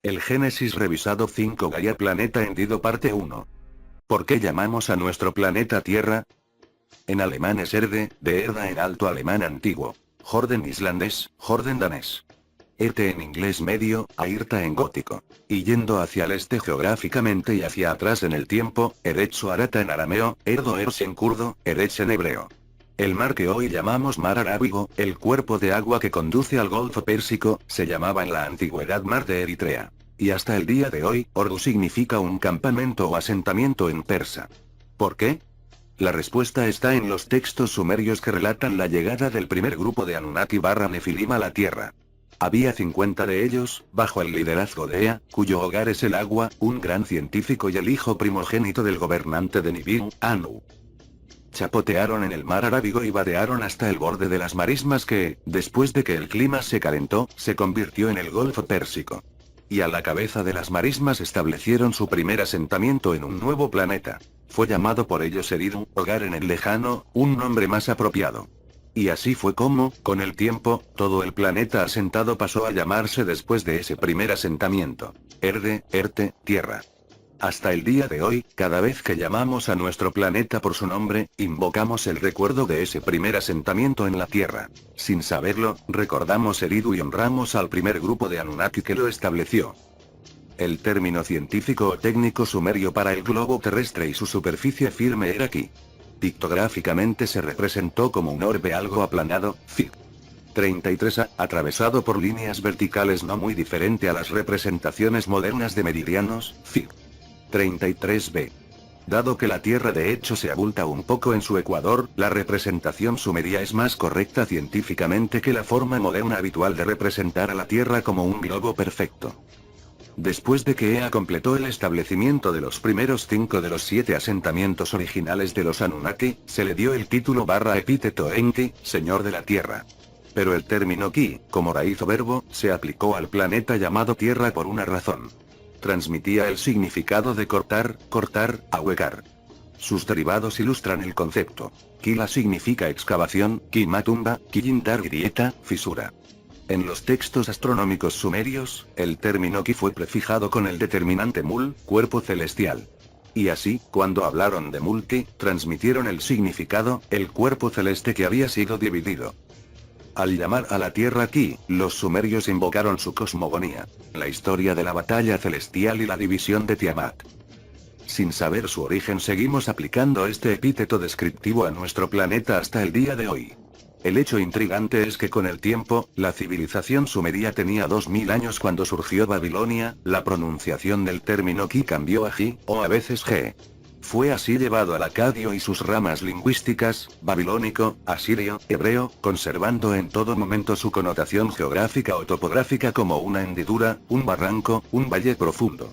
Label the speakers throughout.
Speaker 1: El Génesis revisado 5 Gaia Planeta hendido parte 1. ¿Por qué llamamos a nuestro planeta Tierra? En alemán es Erde, de Erda en alto alemán antiguo. Jorden islandés, Jorden danés. Erte en inglés medio, Airta en gótico. Y yendo hacia el este geográficamente y hacia atrás en el tiempo, Eretsu Arata en arameo, Erdo Ers en kurdo, Eretz en hebreo. El mar que hoy llamamos Mar Arábigo, el cuerpo de agua que conduce al Golfo Pérsico, se llamaba en la antigüedad Mar de Eritrea. Y hasta el día de hoy, Ordu significa un campamento o asentamiento en persa. ¿Por qué? La respuesta está en los textos sumerios que relatan la llegada del primer grupo de Anunnaki / Nefilim a la Tierra. Había 50 de ellos, bajo el liderazgo de Ea, cuyo hogar es el agua, un gran científico y el hijo primogénito del gobernante de Nibiru, Anu. Chapotearon en el mar Arábigo y vadearon hasta el borde de las marismas que, después de que el clima se calentó, se convirtió en el Golfo Pérsico. Y a la cabeza de las marismas establecieron su primer asentamiento en un nuevo planeta. Fue llamado por ellos Eridu, hogar en el lejano, un nombre más apropiado. Y así fue como, con el tiempo, todo el planeta asentado pasó a llamarse después de ese primer asentamiento. Erde, Erte, Tierra. Hasta el día de hoy, cada vez que llamamos a nuestro planeta por su nombre, invocamos el recuerdo de ese primer asentamiento en la Tierra. Sin saberlo, recordamos Eridu y honramos al primer grupo de Anunnaki que lo estableció. El término científico o técnico sumerio para el globo terrestre y su superficie firme era Ki. Pictográficamente se representó como un orbe algo aplanado, Fig. 33A, atravesado por líneas verticales no muy diferente a las representaciones modernas de meridianos, Fig. 33B. Dado que la Tierra de hecho se abulta un poco en su ecuador, la representación sumeria es más correcta científicamente que la forma moderna habitual de representar a la Tierra como un globo perfecto. Después de que Ea completó el establecimiento de los primeros 5 de los 7 asentamientos originales de los Anunnaki, se le dio el título / epíteto Enki, Señor de la Tierra. Pero el término Ki, como raíz o verbo, se aplicó al planeta llamado Tierra por una razón. Transmitía el significado de cortar, ahuecar. Sus derivados ilustran el concepto. Kila significa excavación, Kimatumba, Kiyindar grieta, fisura. En los textos astronómicos sumerios, el término Ki fue prefijado con el determinante Mul, cuerpo celestial. Y así, cuando hablaron de Multi, transmitieron el significado, el cuerpo celeste que había sido dividido. Al llamar a la Tierra Ki, los sumerios invocaron su cosmogonía, la historia de la batalla celestial y la división de Tiamat. Sin saber su origen seguimos aplicando este epíteto descriptivo a nuestro planeta hasta el día de hoy. El hecho intrigante es que con el tiempo, la civilización sumeria tenía 2000 años cuando surgió Babilonia, la pronunciación del término Ki cambió a Ji, o a veces Ge. Fue así llevado al acadio y sus ramas lingüísticas, babilónico, asirio, hebreo, conservando en todo momento su connotación geográfica o topográfica como una hendidura, un barranco, un valle profundo.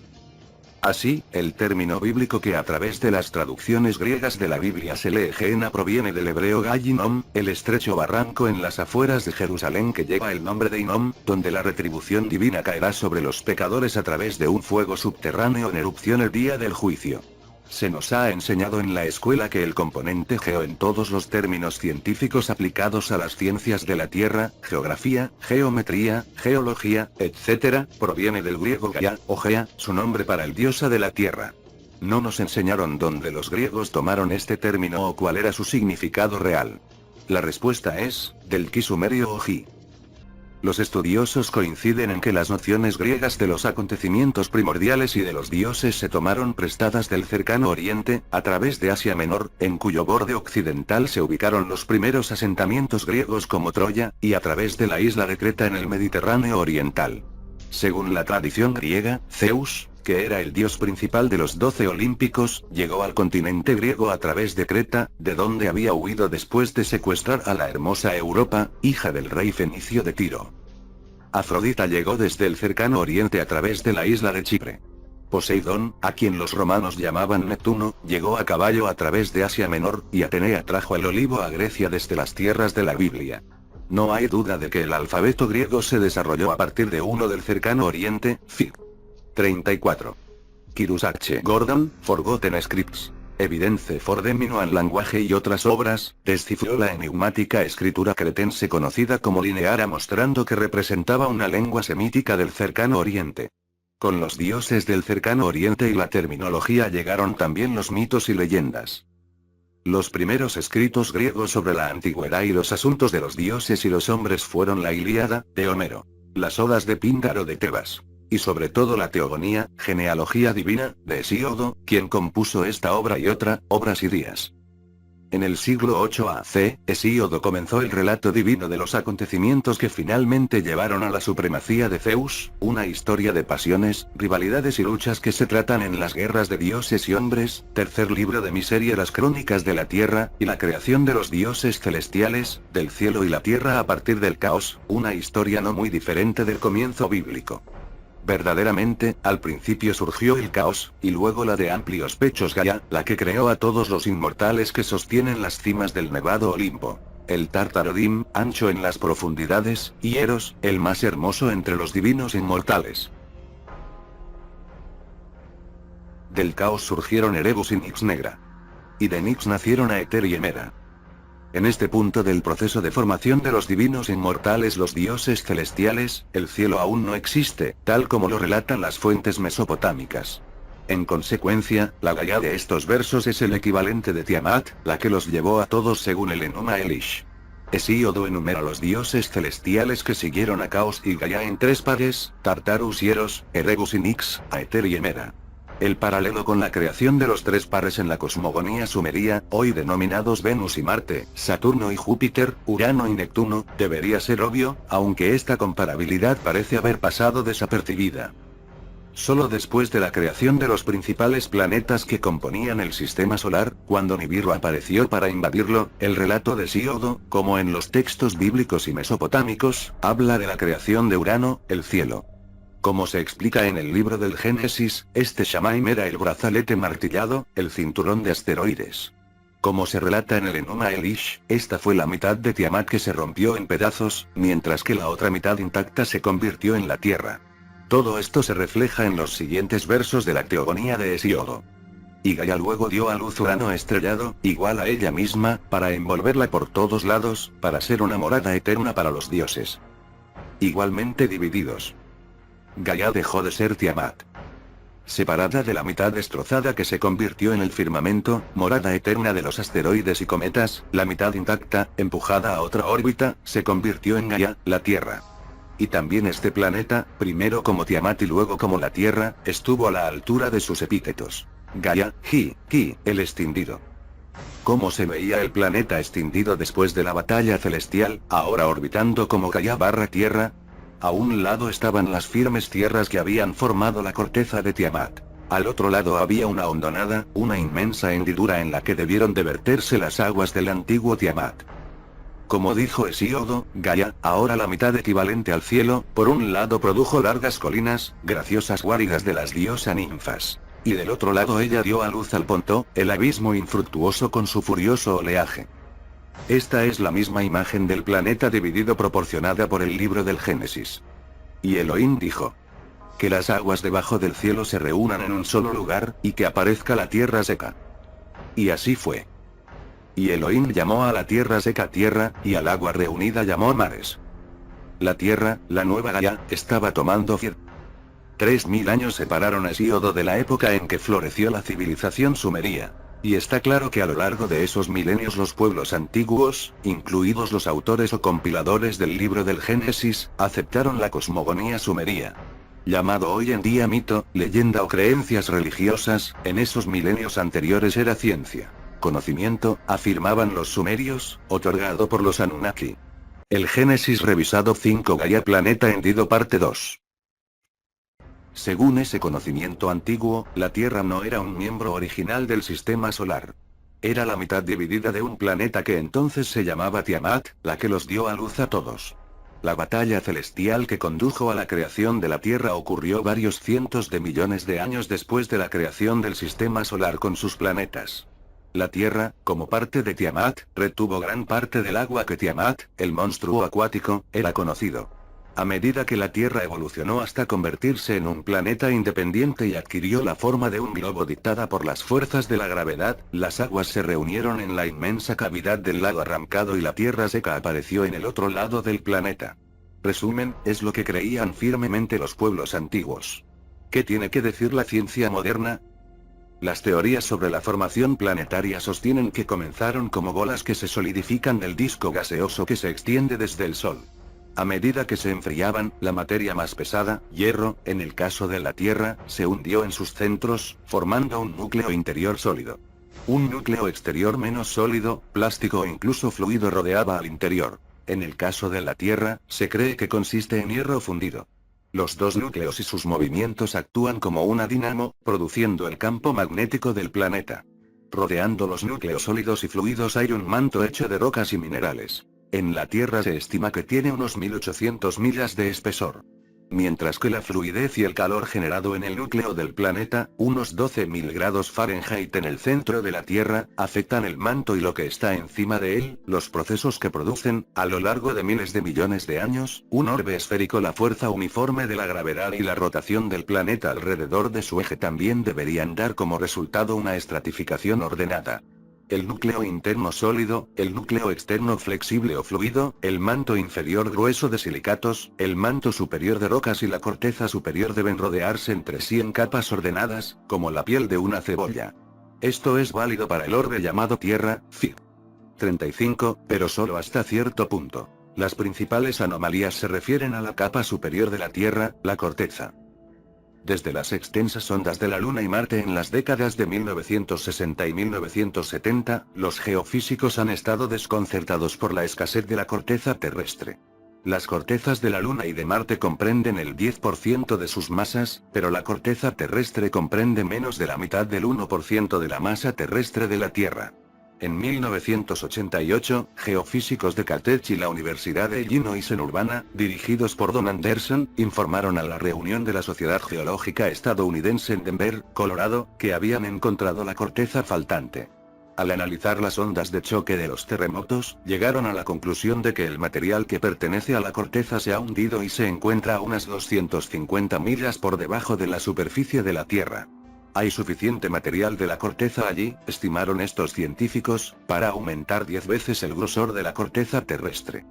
Speaker 1: Así, el término bíblico que a través de las traducciones griegas de la Biblia se lee Gehenna proviene del hebreo Gallinom, el estrecho barranco en las afueras de Jerusalén que lleva el nombre de Hinnom, donde la retribución divina caerá sobre los pecadores a través de un fuego subterráneo en erupción el día del juicio. Se nos ha enseñado en la escuela que el componente geo en todos los términos científicos aplicados a las ciencias de la Tierra, geografía, geometría, geología, etc., proviene del griego Gaia, o Gea, su nombre para el diosa de la Tierra. No nos enseñaron dónde los griegos tomaron este término o cuál era su significado real. La respuesta es, del Ki sumerio o Ji. Los estudiosos coinciden en que las nociones griegas de los acontecimientos primordiales y de los dioses se tomaron prestadas del cercano Oriente, a través de Asia Menor, en cuyo borde occidental se ubicaron los primeros asentamientos griegos como Troya, y a través de la isla de Creta en el Mediterráneo oriental. Según la tradición griega, Zeus, que era el dios principal de los 12 olímpicos, llegó al continente griego a través de Creta, de donde había huido después de secuestrar a la hermosa Europa, hija del rey fenicio de Tiro. Afrodita llegó desde el cercano oriente a través de la isla de Chipre. Poseidón, a quien los romanos llamaban Neptuno, llegó a caballo a través de Asia Menor, y Atenea trajo el olivo a Grecia desde las tierras de la Biblia. No hay duda de que el alfabeto griego se desarrolló a partir de uno del cercano oriente, Fig. 34. Kirus H. Gordon, Forgotten Scripts. Evidence for the Minoan Language y otras obras, descifró la enigmática escritura cretense conocida como lineara mostrando que representaba una lengua semítica del cercano oriente. Con los dioses del cercano oriente y la terminología llegaron también los mitos y leyendas. Los primeros escritos griegos sobre la antigüedad y los asuntos de los dioses y los hombres fueron la Ilíada, de Homero, las Odas de Píndaro de Tebas, y sobre todo la Teogonía, genealogía divina, de Hesíodo, quien compuso esta obra y otra, obras Irías. En el siglo 8 a.C., Hesíodo comenzó el relato divino de los acontecimientos que finalmente llevaron a la supremacía de Zeus, una historia de pasiones, rivalidades y luchas que se tratan en las guerras de dioses y hombres, tercer libro de mi serie Las Crónicas de la Tierra, y la creación de los dioses celestiales, del cielo y la tierra a partir del caos, una historia no muy diferente del comienzo bíblico. Verdaderamente, al principio surgió el caos, y luego la de amplios pechos Gaia, la que creó a todos los inmortales que sostienen las cimas del nevado Olimpo. El Tártaro Dim, ancho en las profundidades, y Eros, el más hermoso entre los divinos inmortales. Del caos surgieron Erebus y Nix Negra. Y de Nix nacieron Aether y Hemera. En este punto del proceso de formación de los divinos inmortales, los dioses celestiales, el cielo aún no existe, tal como lo relatan las fuentes mesopotámicas. En consecuencia, la Gaia de estos versos es el equivalente de Tiamat, la que los llevó a todos según el Enuma Elish. Hesíodo enumera los dioses celestiales que siguieron a Caos y Gaia en tres pares: Tartarus y Eros, Erebus y Nix, Aether y Hemera. El paralelo con la creación de los tres pares en la cosmogonía sumeria, hoy denominados Venus y Marte, Saturno y Júpiter, Urano y Neptuno, debería ser obvio, aunque esta comparabilidad parece haber pasado desapercibida. Solo después de la creación de los principales planetas que componían el sistema solar, cuando Nibiru apareció para invadirlo, el relato de Hesíodo, como en los textos bíblicos y mesopotámicos, habla de la creación de Urano, el cielo. Como se explica en el libro del Génesis, este Shamaim era el brazalete martillado, el cinturón de asteroides. Como se relata en el Enuma Elish, esta fue la mitad de Tiamat que se rompió en pedazos, mientras que la otra mitad intacta se convirtió en la tierra. Todo esto se refleja en los siguientes versos de la Teogonía de Hesíodo. Y Gaia luego dio a luz Urano estrellado, igual a ella misma, para envolverla por todos lados, para ser una morada eterna para los dioses. Igualmente divididos. Gaia dejó de ser Tiamat. Separada de la mitad destrozada que se convirtió en el firmamento, morada eterna de los asteroides y cometas, la mitad intacta, empujada a otra órbita, se convirtió en Gaia, la Tierra. Y también este planeta, primero como Tiamat y luego como la Tierra, estuvo a la altura de sus epítetos. Gaia, Ki, el extinguido. ¿Cómo se veía el planeta extinguido después de la batalla celestial, ahora orbitando como Gaia/Tierra? A un lado estaban las firmes tierras que habían formado la corteza de Tiamat. Al otro lado había una hondonada, una inmensa hendidura en la que debieron de verterse las aguas del antiguo Tiamat. Como dijo Hesíodo, Gaia, ahora la mitad equivalente al cielo, por un lado produjo largas colinas, graciosas guaridas de las diosas ninfas. Y del otro lado ella dio a luz al Ponto, el abismo infructuoso con su furioso oleaje. Esta es la misma imagen del planeta dividido proporcionada por el libro del Génesis. Y Elohim dijo: que las aguas debajo del cielo se reúnan en un solo lugar, y que aparezca la tierra seca. Y así fue. Y Elohim llamó a la tierra seca tierra, y al agua reunida llamó mares. La tierra, la nueva Gaia, estaba tomando vida. 3000 años separaron a Hesíodo de la época en que floreció la civilización sumeria. Y está claro que a lo largo de esos milenios los pueblos antiguos, incluidos los autores o compiladores del libro del Génesis, aceptaron la cosmogonía sumeria. Llamado hoy en día mito, leyenda o creencias religiosas, en esos milenios anteriores era ciencia. Conocimiento, afirmaban los sumerios, otorgado por los Anunnaki. El Génesis revisado 5 Gaia Planeta hendido parte 2. Según ese conocimiento antiguo, la Tierra no era un miembro original del sistema solar. Era la mitad dividida de un planeta que entonces se llamaba Tiamat, la que los dio a luz a todos. La batalla celestial que condujo a la creación de la Tierra ocurrió varios cientos de millones de años después de la creación del sistema solar con sus planetas. La Tierra, como parte de Tiamat, retuvo gran parte del agua que Tiamat, el monstruo acuático, era conocido. A medida que la Tierra evolucionó hasta convertirse en un planeta independiente y adquirió la forma de un globo dictada por las fuerzas de la gravedad, las aguas se reunieron en la inmensa cavidad del lago arrancado y la Tierra seca apareció en el otro lado del planeta. Resumen, es lo que creían firmemente los pueblos antiguos. ¿Qué tiene que decir la ciencia moderna? Las teorías sobre la formación planetaria sostienen que comenzaron como bolas que se solidifican del disco gaseoso que se extiende desde el Sol. A medida que se enfriaban, la materia más pesada, hierro, en el caso de la Tierra, se hundió en sus centros, formando un núcleo interior sólido. Un núcleo exterior menos sólido, plástico o incluso fluido rodeaba al interior. En el caso de la Tierra, se cree que consiste en hierro fundido. Los dos núcleos y sus movimientos actúan como una dinamo, produciendo el campo magnético del planeta. Rodeando los núcleos sólidos y fluidos hay un manto hecho de rocas y minerales. En la Tierra se estima que tiene unos 1800 millas de espesor. Mientras que la fluidez y el calor generado en el núcleo del planeta, unos 12.000 grados Fahrenheit en el centro de la Tierra, afectan el manto y lo que está encima de él, los procesos que producen, a lo largo de miles de millones de años, un orbe esférico. La fuerza uniforme de la gravedad y la rotación del planeta alrededor de su eje también deberían dar como resultado una estratificación ordenada. El núcleo interno sólido, el núcleo externo flexible o fluido, el manto inferior grueso de silicatos, el manto superior de rocas y la corteza superior deben rodearse entre sí en capas ordenadas, como la piel de una cebolla. Esto es válido para el orbe llamado Tierra, Fig. 35, pero solo hasta cierto punto. Las principales anomalías se refieren a la capa superior de la Tierra, la corteza. Desde las extensas ondas de la Luna y Marte en las décadas de 1960 y 1970, los geofísicos han estado desconcertados por la escasez de la corteza terrestre. Las cortezas de la Luna y de Marte comprenden el 10% de sus masas, pero la corteza terrestre comprende menos de la mitad del 1% de la masa terrestre de la Tierra. En 1988, geofísicos de Caltech y la Universidad de Illinois en Urbana, dirigidos por Don Anderson, informaron a la reunión de la Sociedad Geológica Estadounidense en Denver, Colorado, que habían encontrado la corteza faltante. Al analizar las ondas de choque de los terremotos, llegaron a la conclusión de que el material que pertenece a la corteza se ha hundido y se encuentra a unas 250 millas por debajo de la superficie de la Tierra. Hay suficiente material de la corteza allí, estimaron estos científicos, para aumentar 10 veces el grosor de la corteza terrestre.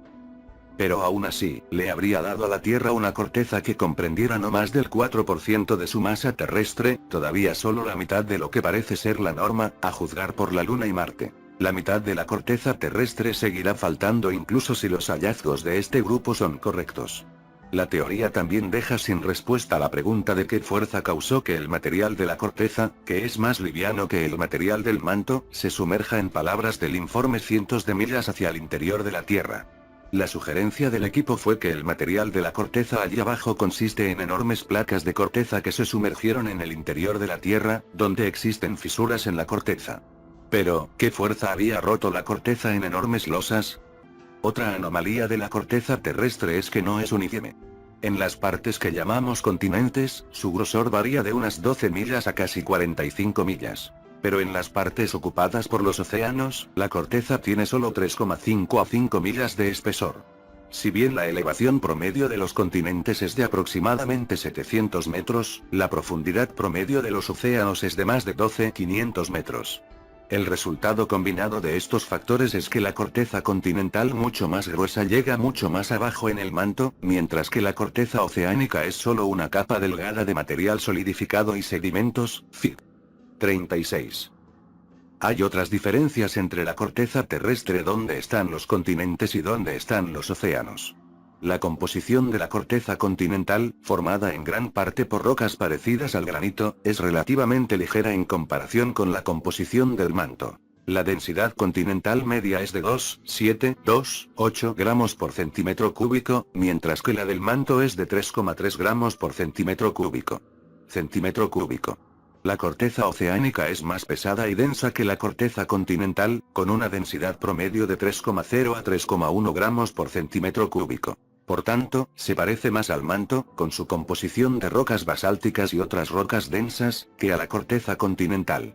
Speaker 1: Pero aún así, le habría dado a la Tierra una corteza que comprendiera no más del 4% de su masa terrestre, todavía solo la mitad de lo que parece ser la norma, a juzgar por la Luna y Marte. La mitad de la corteza terrestre seguirá faltando incluso si los hallazgos de este grupo son correctos. La teoría también deja sin respuesta la pregunta de qué fuerza causó que el material de la corteza, que es más liviano que el material del manto, se sumerja, en palabras del informe, cientos de millas hacia el interior de la Tierra. La sugerencia del equipo fue que el material de la corteza allí abajo consiste en enormes placas de corteza que se sumergieron en el interior de la Tierra, donde existen fisuras en la corteza. Pero, ¿qué fuerza había roto la corteza en enormes losas? Otra anomalía de la corteza terrestre es que no es uniforme. En las partes que llamamos continentes, su grosor varía de unas 12 millas a casi 45 millas. Pero en las partes ocupadas por los océanos, la corteza tiene solo 3,5 a 5 millas de espesor. Si bien la elevación promedio de los continentes es de aproximadamente 700 metros, la profundidad promedio de los océanos es de más de 12.500 metros. El resultado combinado de estos factores es que la corteza continental mucho más gruesa llega mucho más abajo en el manto, mientras que la corteza oceánica es solo una capa delgada de material solidificado y sedimentos, Fig. 36. Hay otras diferencias entre la corteza terrestre, donde están los continentes y donde están los océanos. La composición de la corteza continental, formada en gran parte por rocas parecidas al granito, es relativamente ligera en comparación con la composición del manto. La densidad continental media es de 2,728 gramos por centímetro cúbico, mientras que la del manto es de 3,3 gramos por centímetro cúbico. La corteza oceánica es más pesada y densa que la corteza continental, con una densidad promedio de 3,0 a 3,1 gramos por centímetro cúbico. Por tanto, se parece más al manto, con su composición de rocas basálticas y otras rocas densas, que a la corteza continental.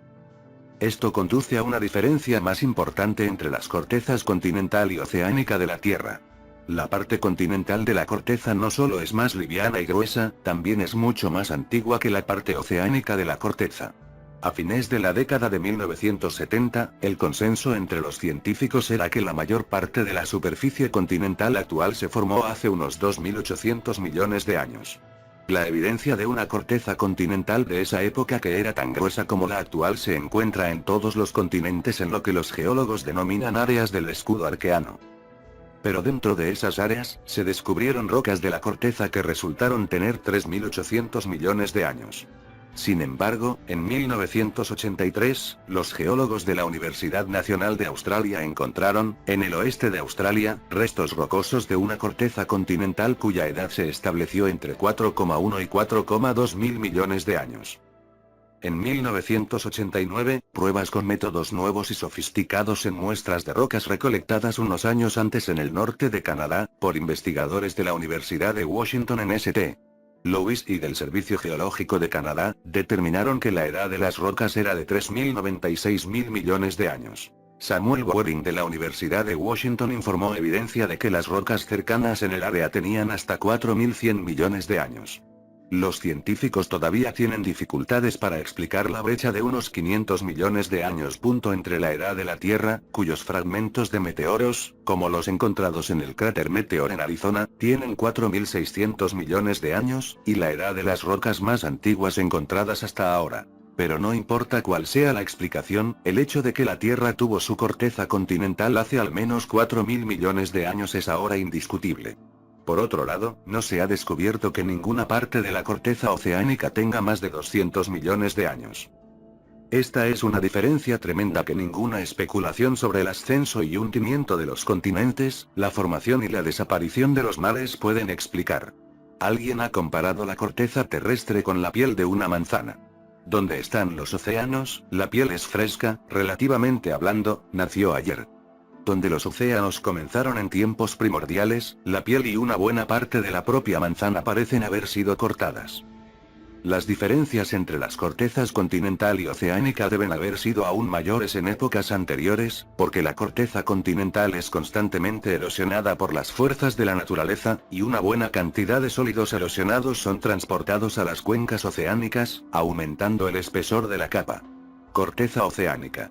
Speaker 1: Esto conduce a una diferencia más importante entre las cortezas continental y oceánica de la Tierra. La parte continental de la corteza no solo es más liviana y gruesa, también es mucho más antigua que la parte oceánica de la corteza. A fines de la década de 1970, el consenso entre los científicos era que la mayor parte de la superficie continental actual se formó hace unos 2.800 millones de años. La evidencia de una corteza continental de esa época que era tan gruesa como la actual se encuentra en todos los continentes en lo que los geólogos denominan áreas del escudo arqueano. Pero dentro de esas áreas, se descubrieron rocas de la corteza que resultaron tener 3.800 millones de años. Sin embargo, en 1983, los geólogos de la Universidad Nacional de Australia encontraron, en el oeste de Australia, restos rocosos de una corteza continental cuya edad se estableció entre 4,1 y 4,2 mil millones de años. En 1989, pruebas con métodos nuevos y sofisticados en muestras de rocas recolectadas unos años antes en el norte de Canadá, por investigadores de la Universidad de Washington en St. Louis y del Servicio Geológico de Canadá, determinaron que la edad de las rocas era de 3.096 mil millones de años. Samuel Waring de la Universidad de Washington informó evidencia de que las rocas cercanas en el área tenían hasta 4.100 millones de años. Los científicos todavía tienen dificultades para explicar la brecha de unos 500 millones de años. Entre la edad de la Tierra, cuyos fragmentos de meteoros, como los encontrados en el cráter Meteor en Arizona, tienen 4.600 millones de años, y la edad de las rocas más antiguas encontradas hasta ahora. Pero no importa cuál sea la explicación, el hecho de que la Tierra tuvo su corteza continental hace al menos 4.000 millones de años es ahora indiscutible. Por otro lado, no se ha descubierto que ninguna parte de la corteza oceánica tenga más de 200 millones de años. Esta es una diferencia tremenda que ninguna especulación sobre el ascenso y hundimiento de los continentes, la formación y la desaparición de los mares pueden explicar. Alguien ha comparado la corteza terrestre con la piel de una manzana. Donde están los océanos, la piel es fresca, relativamente hablando, nació ayer. Donde los océanos comenzaron en tiempos primordiales, la piel y una buena parte de la propia manzana parecen haber sido cortadas. Las diferencias entre las cortezas continental y oceánica deben haber sido aún mayores en épocas anteriores, porque la corteza continental es constantemente erosionada por las fuerzas de la naturaleza, y una buena cantidad de sólidos erosionados son transportados a las cuencas oceánicas, aumentando el espesor de la capa. Corteza oceánica.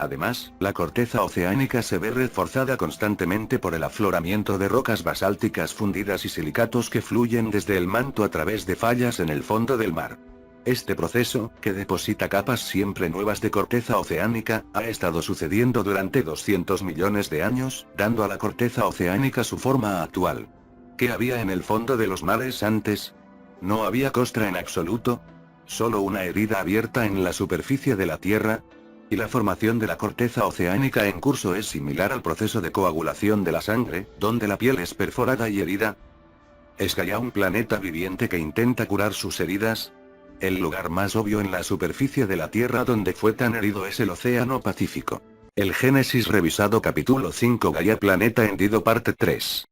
Speaker 1: Además, la corteza oceánica se ve reforzada constantemente por el afloramiento de rocas basálticas fundidas y silicatos que fluyen desde el manto a través de fallas en el fondo del mar. Este proceso, que deposita capas siempre nuevas de corteza oceánica, ha estado sucediendo durante 200 millones de años, dando a la corteza oceánica su forma actual. ¿Qué había en el fondo de los mares antes? No había costra en absoluto. Solo una herida abierta en la superficie de la Tierra. Y la formación de la corteza oceánica en curso es similar al proceso de coagulación de la sangre, donde la piel es perforada y herida. ¿Es Gaia un planeta viviente que intenta curar sus heridas? El lugar más obvio en la superficie de la Tierra donde fue tan herido es el Océano Pacífico. El Génesis revisado capítulo 5 Gaia planeta hendido parte 3.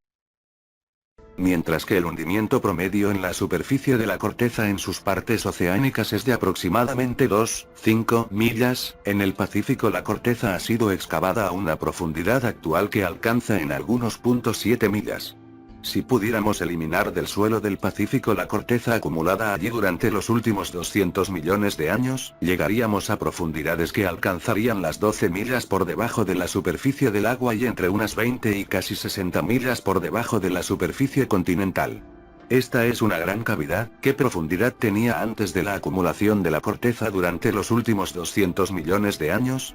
Speaker 1: Mientras que el hundimiento promedio en la superficie de la corteza en sus partes oceánicas es de aproximadamente 2,5 millas, en el Pacífico la corteza ha sido excavada a una profundidad actual que alcanza en algunos puntos 7 millas. Si pudiéramos eliminar del suelo del Pacífico la corteza acumulada allí durante los últimos 200 millones de años, llegaríamos a profundidades que alcanzarían las 12 millas por debajo de la superficie del agua y entre unas 20 y casi 60 millas por debajo de la superficie continental. Esta es una gran cavidad. ¿Qué profundidad tenía antes de la acumulación de la corteza durante los últimos 200 millones de años?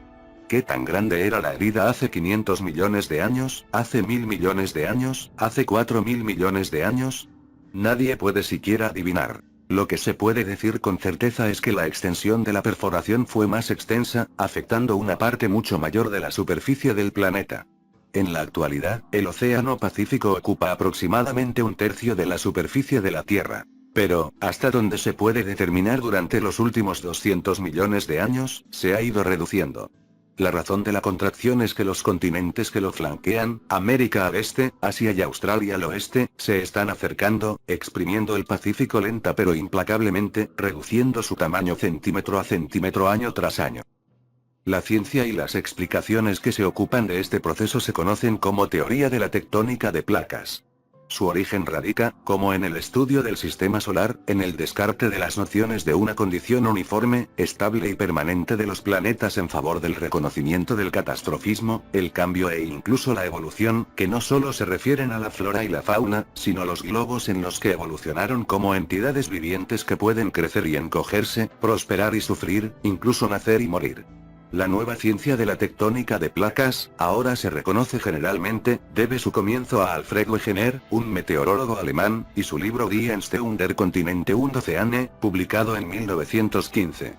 Speaker 1: ¿Qué tan grande era la herida hace 500 millones de años, hace 1000 millones de años, hace 4000 millones de años? Nadie puede siquiera adivinar. Lo que se puede decir con certeza es que la extensión de la perforación fue más extensa, afectando una parte mucho mayor de la superficie del planeta. En la actualidad, el Océano Pacífico ocupa aproximadamente un tercio de la superficie de la Tierra. Pero, hasta donde se puede determinar durante los últimos 200 millones de años, se ha ido reduciendo. La razón de la contracción es que los continentes que lo flanquean, América al este, Asia y Australia al oeste, se están acercando, exprimiendo el Pacífico lenta pero implacablemente, reduciendo su tamaño centímetro a centímetro año tras año. La ciencia y las explicaciones que se ocupan de este proceso se conocen como teoría de la tectónica de placas. Su origen radica, como en el estudio del sistema solar, en el descarte de las nociones de una condición uniforme, estable y permanente de los planetas en favor del reconocimiento del catastrofismo, el cambio e incluso la evolución, que no solo se refieren a la flora y la fauna, sino a los globos en los que evolucionaron como entidades vivientes que pueden crecer y encogerse, prosperar y sufrir, incluso nacer y morir. La nueva ciencia de la tectónica de placas, ahora se reconoce generalmente, debe su comienzo a Alfred Wegener, un meteorólogo alemán, y su libro Die Entstehung der Kontinente und Ozeane, publicado en 1915.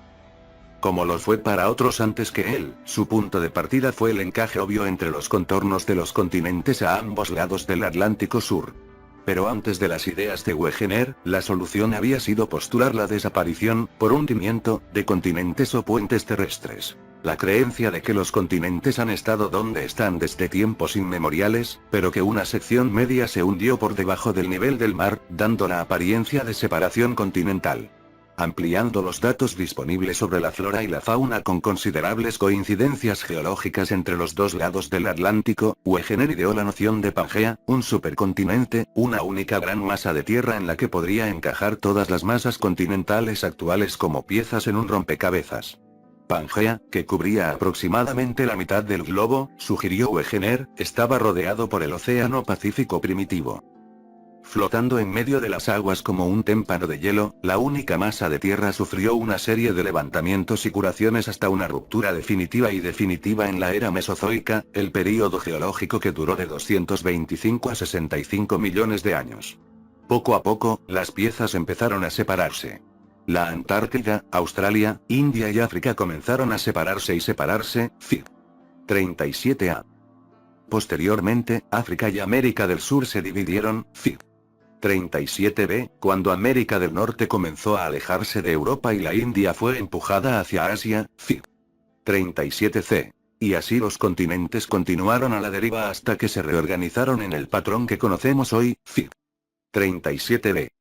Speaker 1: Como lo fue para otros antes que él, su punto de partida fue el encaje obvio entre los contornos de los continentes a ambos lados del Atlántico Sur. Pero antes de las ideas de Wegener, la solución había sido postular la desaparición, por hundimiento, de continentes o puentes terrestres. La creencia de que los continentes han estado donde están desde tiempos inmemoriales, pero que una sección media se hundió por debajo del nivel del mar, dando la apariencia de separación continental. Ampliando los datos disponibles sobre la flora y la fauna con considerables coincidencias geológicas entre los dos lados del Atlántico, Wegener ideó la noción de Pangea, un supercontinente, una única gran masa de tierra en la que podría encajar todas las masas continentales actuales como piezas en un rompecabezas. Pangea, que cubría aproximadamente la mitad del globo, sugirió Wegener, estaba rodeado por el Océano Pacífico primitivo. Flotando en medio de las aguas como un témpano de hielo, la única masa de tierra sufrió una serie de levantamientos y curaciones hasta una ruptura definitiva en la era mesozoica, el período geológico que duró de 225 a 65 millones de años. Poco a poco, las piezas empezaron a separarse. La Antártida, Australia, India y África comenzaron a separarse, fig. 37a. Posteriormente, África y América del Sur se dividieron, fig. 37b, cuando América del Norte comenzó a alejarse de Europa y la India fue empujada hacia Asia, fig. 37c. Y así los continentes continuaron a la deriva hasta que se reorganizaron en el patrón que conocemos hoy, fig. 37b.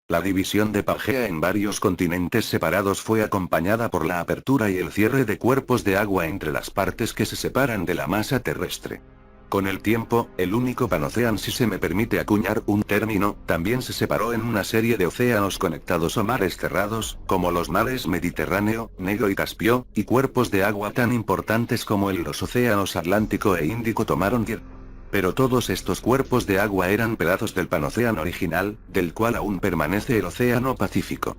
Speaker 1: La división de Pangea en varios continentes separados fue acompañada por la apertura y el cierre de cuerpos de agua entre las partes que se separan de la masa terrestre. Con el tiempo, el único panocéano, si se me permite acuñar un término, también se separó en una serie de océanos conectados o mares cerrados, como los mares Mediterráneo, Negro y Caspio, y cuerpos de agua tan importantes como los océanos Atlántico e Índico tomaron Pero todos estos cuerpos de agua eran pedazos del panocéano original, del cual aún permanece el Océano Pacífico.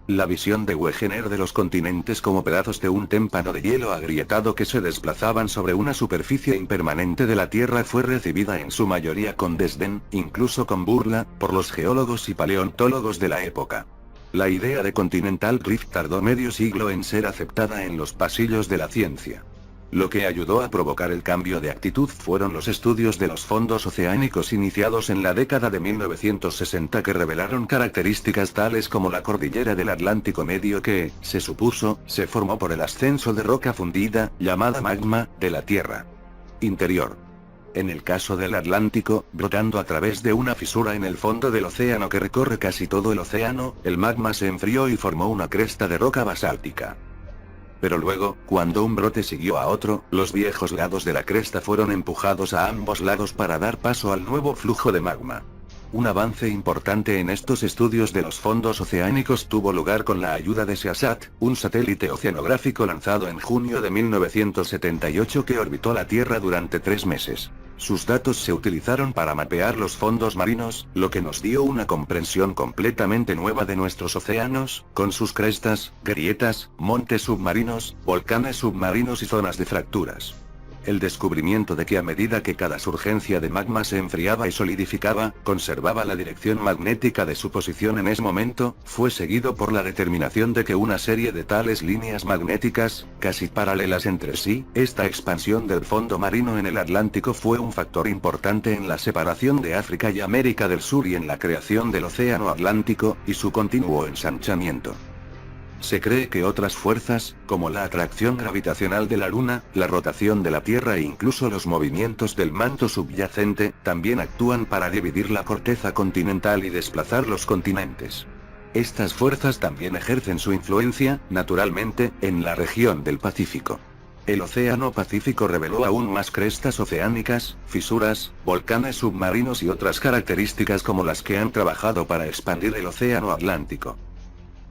Speaker 1: La visión de Wegener de los continentes como pedazos de un témpano de hielo agrietado que se desplazaban sobre una superficie impermanente de la Tierra fue recibida en su mayoría con desdén, incluso con burla, por los geólogos y paleontólogos de la época. La idea de continental rift tardó medio siglo en ser aceptada en los pasillos de la ciencia. Lo que ayudó a provocar el cambio de actitud fueron los estudios de los fondos oceánicos iniciados en la década de 1960 que revelaron características tales como la cordillera del Atlántico Medio que, se supuso, se formó por el ascenso de roca fundida, llamada magma, de la Tierra interior. En el caso del Atlántico, brotando a través de una fisura en el fondo del océano que recorre casi todo el océano, el magma se enfrió y formó una cresta de roca basáltica. Pero luego, cuando un brote siguió a otro, los viejos lados de la cresta fueron empujados a ambos lados para dar paso al nuevo flujo de magma. Un avance importante en estos estudios de los fondos oceánicos tuvo lugar con la ayuda de SEASAT, un satélite oceanográfico lanzado en junio de 1978 que orbitó la Tierra durante 3 meses. Sus datos se utilizaron para mapear los fondos marinos, lo que nos dio una comprensión completamente nueva de nuestros océanos, con sus crestas, grietas, montes submarinos, volcanes submarinos y zonas de fracturas. El descubrimiento de que a medida que cada surgencia de magma se enfriaba y solidificaba, conservaba la dirección magnética de su posición en ese momento, fue seguido por la determinación de que una serie de tales líneas magnéticas, casi paralelas entre sí, esta expansión del fondo marino en el Atlántico fue un factor importante en la separación de África y América del Sur y en la creación del Océano Atlántico, y su continuo ensanchamiento. Se cree que otras fuerzas, como la atracción gravitacional de la Luna, la rotación de la Tierra e incluso los movimientos del manto subyacente, también actúan para dividir la corteza continental y desplazar los continentes. Estas fuerzas también ejercen su influencia, naturalmente, en la región del Pacífico. El Océano Pacífico reveló aún más crestas oceánicas, fisuras, volcanes submarinos y otras características como las que han trabajado para expandir el Océano Atlántico.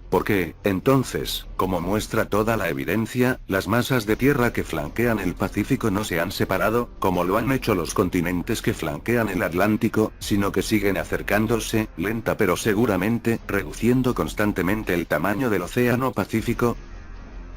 Speaker 1: Porque, entonces, como muestra toda la evidencia, las masas de tierra que flanquean el Pacífico no se han separado, como lo han hecho los continentes que flanquean el Atlántico, sino que siguen acercándose, lenta pero seguramente, reduciendo constantemente el tamaño del Océano Pacífico.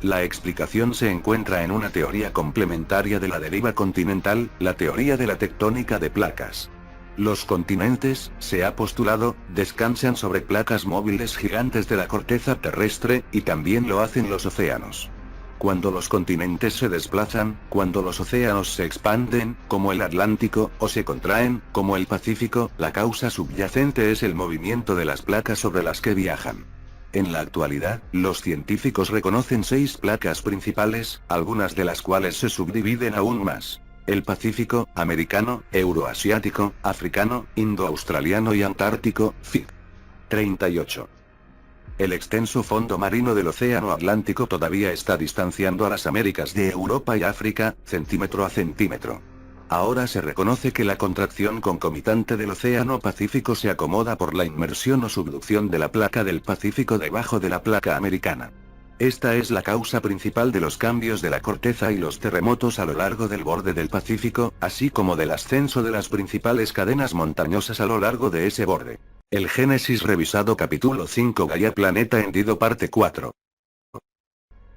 Speaker 1: La explicación se encuentra en una teoría complementaria de la deriva continental, la teoría de la tectónica de placas. Los continentes, se ha postulado, descansan sobre placas móviles gigantes de la corteza terrestre, y también lo hacen los océanos. Cuando los continentes se desplazan, cuando los océanos se expanden, como el Atlántico, o se contraen, como el Pacífico, la causa subyacente es el movimiento de las placas sobre las que viajan. En la actualidad, los científicos reconocen 6 placas principales, algunas de las cuales se subdividen aún más. El Pacífico, Americano, Euroasiático, Africano, Indo-Australiano y Antártico, FIC. 38. El extenso fondo marino del Océano Atlántico todavía está distanciando a las Américas de Europa y África, centímetro a centímetro. Ahora se reconoce que la contracción concomitante del Océano Pacífico se acomoda por la inmersión o subducción de la placa del Pacífico debajo de la placa americana. Esta es la causa principal de los cambios de la corteza y los terremotos a lo largo del borde del Pacífico, así como del ascenso de las principales cadenas montañosas a lo largo de ese borde. El Génesis revisado capítulo 5 Gaia Planeta Hendido parte 4.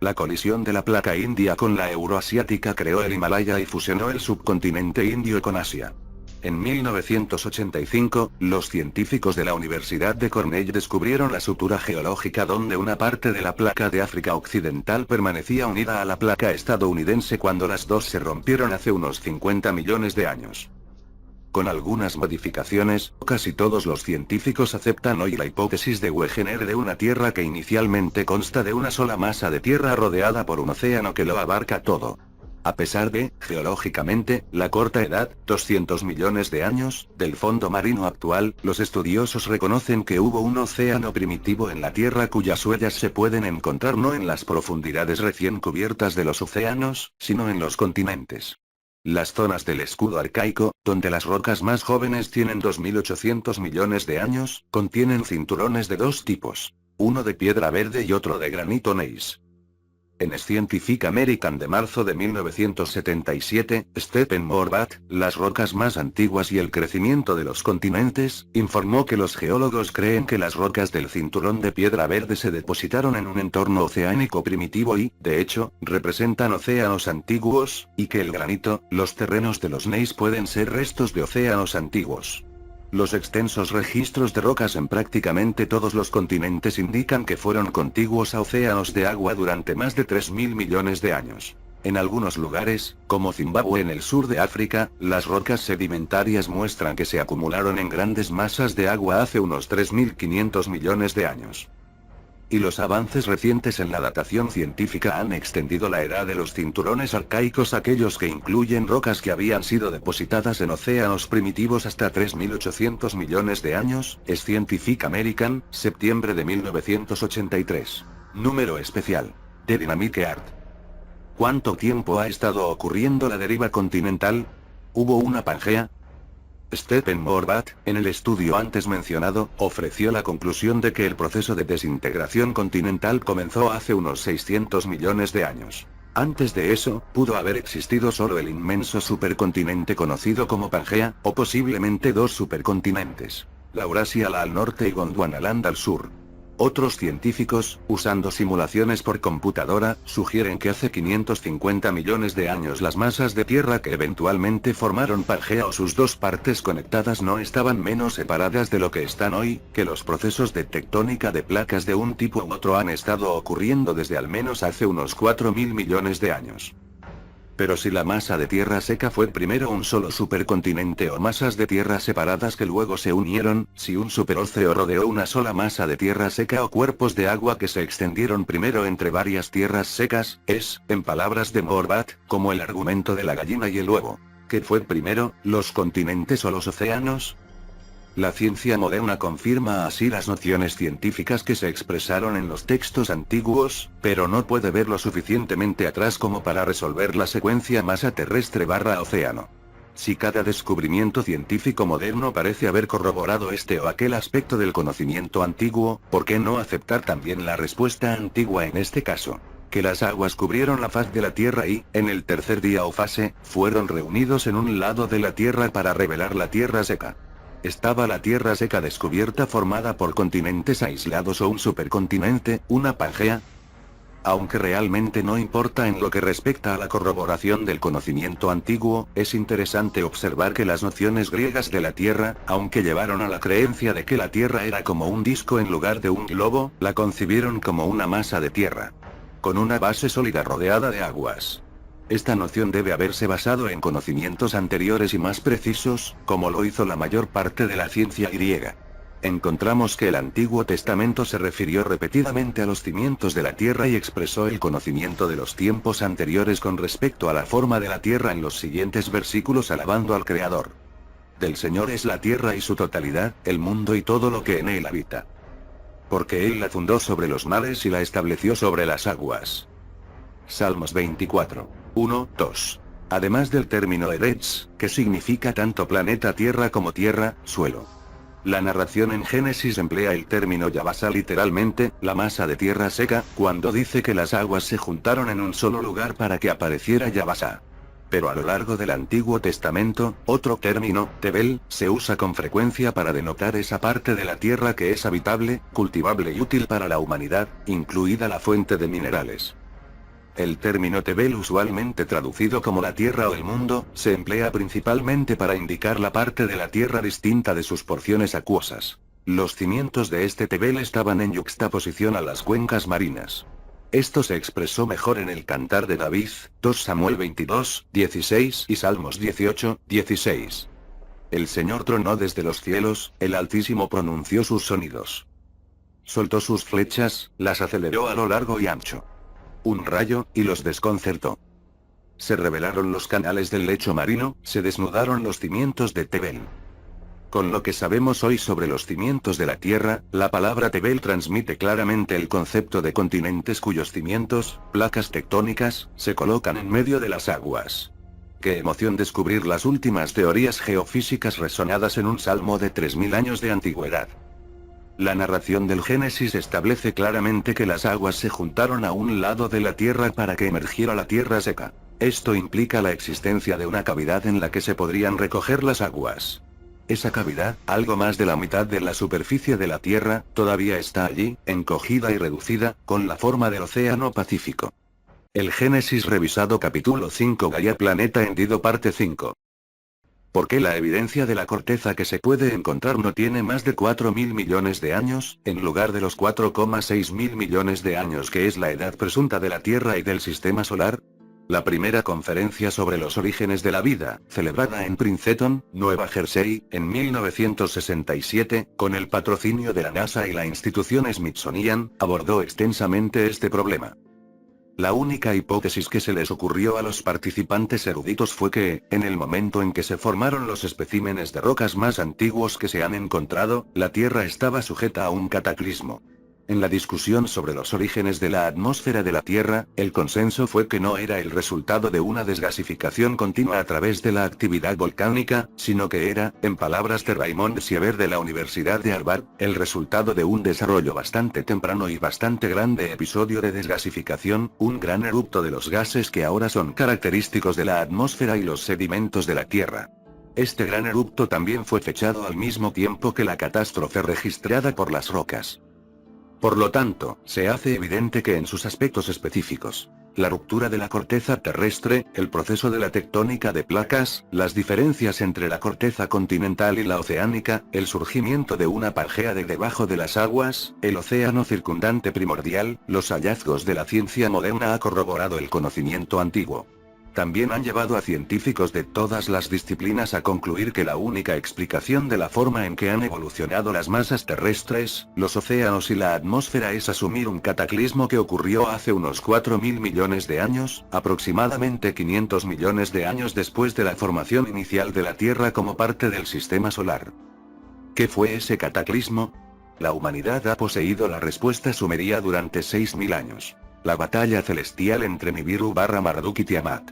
Speaker 1: La colisión de la placa india con la euroasiática creó el Himalaya y fusionó el subcontinente indio con Asia. En 1985, los científicos de la Universidad de Cornell descubrieron la sutura geológica donde una parte de la placa de África Occidental permanecía unida a la placa estadounidense cuando las dos se rompieron hace unos 50 millones de años. Con algunas modificaciones, casi todos los científicos aceptan hoy la hipótesis de Wegener de una Tierra que inicialmente consta de una sola masa de tierra rodeada por un océano que lo abarca todo. A pesar de, geológicamente, la corta edad, 200 millones de años, del fondo marino actual, los estudiosos reconocen que hubo un océano primitivo en la Tierra cuyas huellas se pueden encontrar no en las profundidades recién cubiertas de los océanos, sino en los continentes. Las zonas del escudo arcaico, donde las rocas más jóvenes tienen 2.800 millones de años, contienen cinturones de dos tipos. Uno de piedra verde y otro de granito gneiss. En Scientific American de marzo de 1977, Stephen Morbat, Las rocas más antiguas y el crecimiento de los continentes, informó que los geólogos creen que las rocas del cinturón de piedra verde se depositaron en un entorno oceánico primitivo y, de hecho, representan océanos antiguos, y que el granito, los terrenos de los gneiss pueden ser restos de océanos antiguos. Los extensos registros de rocas en prácticamente todos los continentes indican que fueron contiguos a océanos de agua durante más de 3.000 millones de años. En algunos lugares, como Zimbabue en el sur de África, las rocas sedimentarias muestran que se acumularon en grandes masas de agua hace unos 3.500 millones de años. Y los avances recientes en la datación científica han extendido la edad de los cinturones arcaicos, aquellos que incluyen rocas que habían sido depositadas en océanos primitivos hasta 3.800 millones de años. Scientific American, septiembre de 1983. Número especial. The Dynamic Earth. ¿Cuánto tiempo ha estado ocurriendo la deriva continental? ¿Hubo una Pangea? Stephen Morbat, en el estudio antes mencionado, ofreció la conclusión de que el proceso de desintegración continental comenzó hace unos 600 millones de años. Antes de eso, pudo haber existido solo el inmenso supercontinente conocido como Pangea, o posiblemente dos supercontinentes. Laurasia al norte y Gondwanaland al sur. Otros científicos, usando simulaciones por computadora, sugieren que hace 550 millones de años las masas de tierra que eventualmente formaron Pangea o sus dos partes conectadas no estaban menos separadas de lo que están hoy, que los procesos de tectónica de placas de un tipo u otro han estado ocurriendo desde al menos hace unos 4.000 millones de años. Pero si la masa de tierra seca fue primero un solo supercontinente o masas de tierra separadas que luego se unieron, si un superóceo rodeó una sola masa de tierra seca o cuerpos de agua que se extendieron primero entre varias tierras secas, es, en palabras de Morbat, como el argumento de la gallina y el huevo. ¿Qué fue primero, los continentes o los océanos? La ciencia moderna confirma así las nociones científicas que se expresaron en los textos antiguos, pero no puede ver lo suficientemente atrás como para resolver la secuencia masa terrestre/océano. Si cada descubrimiento científico moderno parece haber corroborado este o aquel aspecto del conocimiento antiguo, ¿por qué no aceptar también la respuesta antigua en este caso? Que las aguas cubrieron la faz de la Tierra y, en el tercer día o fase, fueron reunidos en un lado de la Tierra para revelar la Tierra seca. Estaba la Tierra seca descubierta formada por continentes aislados o un supercontinente, una Pangea. Aunque realmente no importa en lo que respecta a la corroboración del conocimiento antiguo, es interesante observar que las nociones griegas de la Tierra, aunque llevaron a la creencia de que la Tierra era como un disco en lugar de un globo, la concibieron como una masa de tierra, con una base sólida rodeada de aguas. Esta noción debe haberse basado en conocimientos anteriores y más precisos, como lo hizo la mayor parte de la ciencia griega. Encontramos que el Antiguo Testamento se refirió repetidamente a los cimientos de la Tierra y expresó el conocimiento de los tiempos anteriores con respecto a la forma de la Tierra en los siguientes versículos alabando al Creador. Del Señor es la Tierra y su totalidad, el mundo y todo lo que en él habita. Porque Él la fundó sobre los mares y la estableció sobre las aguas. Salmos 24. 1, 2. Además del término Eretz, que significa tanto planeta Tierra como tierra, suelo. La narración en Génesis emplea el término Yabasá literalmente, la masa de tierra seca, cuando dice que las aguas se juntaron en un solo lugar para que apareciera Yabasá. Pero a lo largo del Antiguo Testamento, otro término, Tebel, se usa con frecuencia para denotar esa parte de la tierra que es habitable, cultivable y útil para la humanidad, incluida la fuente de minerales. El término Tebel, usualmente traducido como la tierra o el mundo, se emplea principalmente para indicar la parte de la tierra distinta de sus porciones acuosas. Los cimientos de este Tebel estaban en yuxtaposición a las cuencas marinas. Esto se expresó mejor en el Cantar de David, 2 Samuel 22, 16 y Salmos 18, 16. El Señor tronó desde los cielos, el Altísimo pronunció sus sonidos. Soltó sus flechas, las aceleró a lo largo y ancho. Un rayo, y los desconcertó. Se revelaron los canales del lecho marino, se desnudaron los cimientos de Tebel. Con lo que sabemos hoy sobre los cimientos de la Tierra, la palabra Tebel transmite claramente el concepto de continentes cuyos cimientos, placas tectónicas, se colocan en medio de las aguas. Qué emoción descubrir las últimas teorías geofísicas resonadas en un salmo de 3000 años de antigüedad. La narración del Génesis establece claramente que las aguas se juntaron a un lado de la tierra para que emergiera la tierra seca. Esto implica la existencia de una cavidad en la que se podrían recoger las aguas. Esa cavidad, algo más de la mitad de la superficie de la Tierra, todavía está allí, encogida y reducida, con la forma del Océano Pacífico. El Génesis revisado capítulo 5 Gaia Planeta hendido parte 5. ¿Por qué la evidencia de la corteza que se puede encontrar no tiene más de 4.000 millones de años, en lugar de los 4,6 mil millones de años que es la edad presunta de la Tierra y del Sistema Solar? La primera conferencia sobre los orígenes de la vida, celebrada en Princeton, Nueva Jersey, en 1967, con el patrocinio de la NASA y la institución Smithsonian, abordó extensamente este problema. La única hipótesis que se les ocurrió a los participantes eruditos fue que, en el momento en que se formaron los especímenes de rocas más antiguos que se han encontrado, la Tierra estaba sujeta a un cataclismo. En la discusión sobre los orígenes de la atmósfera de la Tierra, el consenso fue que no era el resultado de una desgasificación continua a través de la actividad volcánica, sino que era, en palabras de Raymond Siever de la Universidad de Harvard, el resultado de un desarrollo bastante temprano y bastante grande episodio de desgasificación, un gran erupto de los gases que ahora son característicos de la atmósfera y los sedimentos de la Tierra. Este gran erupto también fue fechado al mismo tiempo que la catástrofe registrada por las rocas. Por lo tanto, se hace evidente que en sus aspectos específicos, la ruptura de la corteza terrestre, el proceso de la tectónica de placas, las diferencias entre la corteza continental y la oceánica, el surgimiento de una Pangea de debajo de las aguas, el océano circundante primordial, los hallazgos de la ciencia moderna ha corroborado el conocimiento antiguo. También han llevado a científicos de todas las disciplinas a concluir que la única explicación de la forma en que han evolucionado las masas terrestres, los océanos y la atmósfera es asumir un cataclismo que ocurrió hace unos 4.000 millones de años, aproximadamente 500 millones de años después de la formación inicial de la Tierra como parte del Sistema Solar. ¿Qué fue ese cataclismo? La humanidad ha poseído la respuesta sumeria durante 6000 años. La batalla celestial entre Nibiru/Marduk y Tiamat.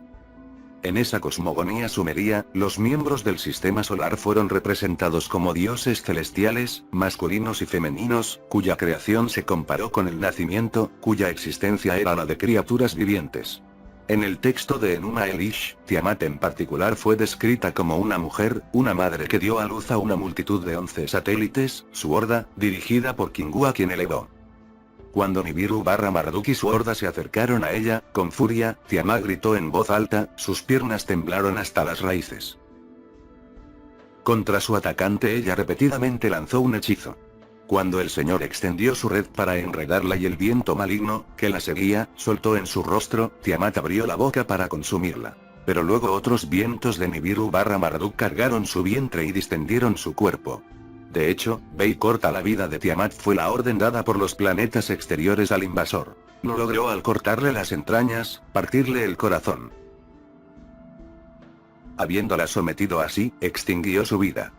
Speaker 1: En esa cosmogonía sumeria, los miembros del sistema solar fueron representados como dioses celestiales, masculinos y femeninos, cuya creación se comparó con el nacimiento, cuya existencia era la de criaturas vivientes. En el texto de Enuma Elish, Tiamat en particular fue descrita como una mujer, una madre que dio a luz a una multitud de 11 satélites, su horda, dirigida por Kingu a quien elevó. Cuando Nibiru/Marduk y su horda se acercaron a ella, con furia, Tiamat gritó en voz alta, sus piernas temblaron hasta las raíces. Contra su atacante ella repetidamente lanzó un hechizo. Cuando el señor extendió su red para enredarla y el viento maligno, que la seguía, soltó en su rostro, Tiamat abrió la boca para consumirla. Pero luego otros vientos de Nibiru/Marduk cargaron su vientre y distendieron su cuerpo. De hecho, ve y corta la vida de Tiamat fue la orden dada por los planetas exteriores al invasor. Lo logró al cortarle las entrañas, partirle el corazón. Habiéndola sometido así, extinguió su vida.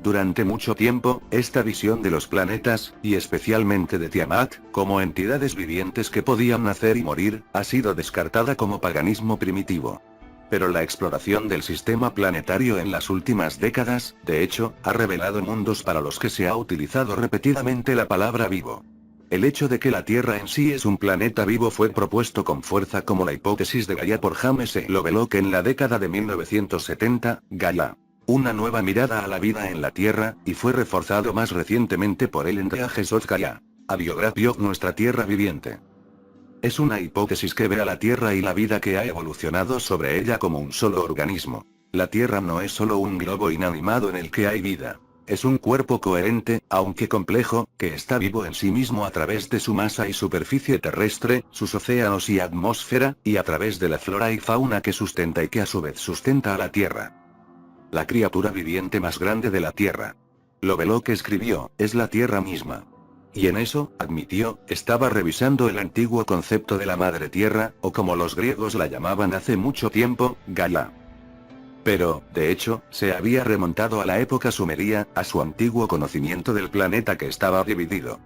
Speaker 1: Durante mucho tiempo, esta visión de los planetas, y especialmente de Tiamat, como entidades vivientes que podían nacer y morir, ha sido descartada como paganismo primitivo. Pero la exploración del sistema planetario en las últimas décadas, de hecho, ha revelado mundos para los que se ha utilizado repetidamente la palabra vivo. El hecho de que la Tierra en sí es un planeta vivo fue propuesto con fuerza como la hipótesis de Gaia por James E. Lovelock en la década de 1970, Gaia. Una nueva mirada a la vida en la Tierra, y fue reforzado más recientemente por Ellen Reages of Gaia. A Biography of Nuestra Tierra Viviente. Es una hipótesis que ve a la Tierra y la vida que ha evolucionado sobre ella como un solo organismo. La Tierra no es solo un globo inanimado en el que hay vida. Es un cuerpo coherente, aunque complejo, que está vivo en sí mismo a través de su masa y superficie terrestre, sus océanos y atmósfera, y a través de la flora y fauna que sustenta y que a su vez sustenta a la Tierra. La criatura viviente más grande de la Tierra. Lovelock escribió, es la Tierra misma. Y en eso, admitió, estaba revisando el antiguo concepto de la Madre Tierra, o como los griegos la llamaban hace mucho tiempo, Gaia. Pero, de hecho, se había remontado a la época sumeria, a su antiguo conocimiento del planeta que estaba dividido.